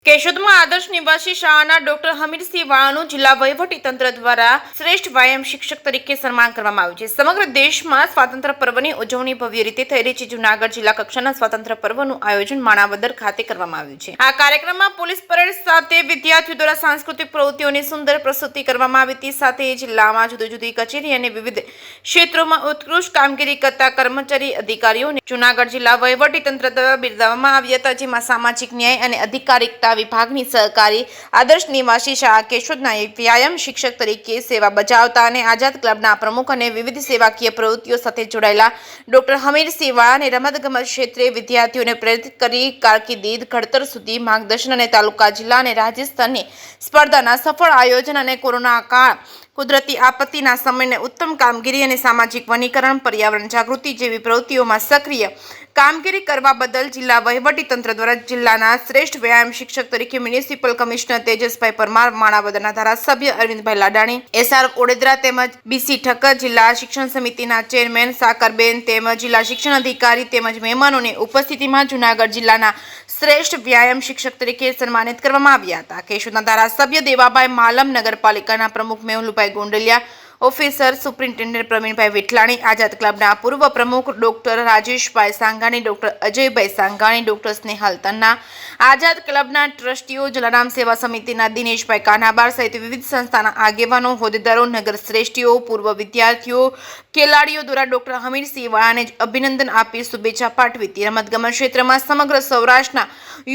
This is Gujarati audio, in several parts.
કેશોદમાં આદર્શ નિવાસી શાળાના ડોક્ટર હમીરસિંહ વાળાનું જિલ્લા વહીવટીતંત્ર દ્વારા શ્રેષ્ઠ વ્યાયામ શિક્ષક તરીકે સન્માન કરવામાં આવ્યું છે। સમગ્ર દેશમાં સ્વાતંત્ર્ય પર્વની ઉજવણી ભવ્ય રીતે થઈ રહી છે। જૂનાગઢ જિલ્લા કક્ષાના સ્વાતંત્ર્ય પર્વનું આયોજન માણાવદર ખાતે કરવામાં આવ્યું છે। આ કાર્યક્રમમાં પોલીસ પરેડ સાથે વિદ્યાર્થીઓ દ્વારા સાંસ્કૃતિક પ્રવૃત્તિઓની સુંદર પ્રસ્તુતિ કરવામાં આવી હતી। સાથે જિલ્લામાં જુદી જુદી કચેરી અને વિવિધ ક્ષેત્રોમાં ઉત્કૃષ્ટ કામગીરી કરતા કર્મચારી અધિકારીઓને જૂનાગઢ જિલ્લા વહીવટીતંત્ર દ્વારા બિરદાવવામાં આવ્યા હતા, જેમાં સામાજિક ન્યાય અને અધિકારિતા વિભાગની સહકારી આદર્શ નિવાસી શાળા કેશોદના વ્યાયામ શિક્ષક તરીકે સેવા બજાવતા અને આઝાદ ક્લબના પ્રમુખ અને વિવિધ સેવાકીય પ્રવૃત્તિઓ સાથે જોડાયેલા ડોક્ટર હમીરસિંહ વાળાને રમતગમત ક્ષેત્રે વિદ્યાર્થીઓને પ્રેરિત કરી કારકિર્દી ઘડતર સુધી માર્ગદર્શન અને તાલુકા, જિલ્લા અને રાજ્ય સ્તરની સ્પર્ધાના સફળ આયોજન અને કોરોના કાળ, કુદરતી આપત્તિના સમયને ઉત્તમ કામગીરી અને સામાજિક વનીકરણ, પર્યાવરણ જાગૃતિ જેવી પ્રવૃત્તિઓમાં સક્રિય કામગીરી કરવા બદલ જિલ્લા વહીવટીતંત્ર દ્વારા જિલ્લાના શ્રેષ્ઠ વ્યાયામ શિક્ષક તરીકે મ્યુનિસિપલ કમિશનર તેજસભાઈ પરમાર, માણાવદરના ધારાસભ્ય અરવિંદભાઈ લાડાણી, એસઆર ઓડેદરા તેમજ બીસી ઠક્કર, જિલ્લા શિક્ષણ સમિતિના ચેરમેન સાકરબેન તેમજ જિલ્લા શિક્ષણ અધિકારી તેમજ મહેમાનોની ઉપસ્થિતિમાં જૂનાગઢ જિલ્લાના શ્રેષ્ઠ વ્યાયામ શિક્ષક તરીકે સન્માનિત કરવામાં આવ્યા હતા। કેશોદના ધારાસભ્ય દેવાભાઈ માલમ, નગરપાલિકાના પ્રમુખ મેહુલભાઈ ગોંડલિયા, ઓફિસર સુપ્રિન્ટેન્ડન્ટ પ્રવીણભાઈ વિઠલાણી, આઝાદ ક્લબના પૂર્વ પ્રમુખ doctor Rajeshbhai Sangani, doctor Ajaybhai Sangani, doctor Snehal Tanna, Azad ક્લબના ટ્રસ્ટીઓ, જલારામ સેવા સમિતિના દિનેશભાઈ કાનાબાર સહિત વિવિધ સંસ્થાના આગેવાનો, હોદ્દેદારો, નગર શ્રેષ્ઠીઓ, પૂર્વ વિદ્યાર્થીઓ, ખેલાડીઓ દ્વારા ડોક્ટર હમીરસિંહ વાળાને અભિનંદન આપી શુભેચ્છા પાઠવી હતી। રમતગમત ક્ષેત્રમાં સમગ્ર સૌરાષ્ટ્રના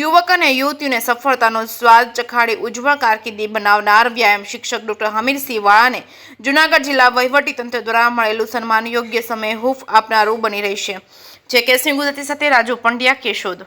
યુવક અને યુવતીઓને સફળતાનો સ્વાદ ચખાડી ઉજ્જવળ કારકિર્દી બનાવનાર વ્યાયામ શિક્ષક ડોક્ટર હમીરસિંહ વાળાને જૂનાગઢ જિલ્લા વહીવટીતંત્ર દ્વારા મળેલું સન્માન યોગ્ય સમયે હૂંફ આપનારું બની રહેશે। જે કે સિંહ ગુજરાતી સાથે રાજુ પંડ્યા, કેશોદ।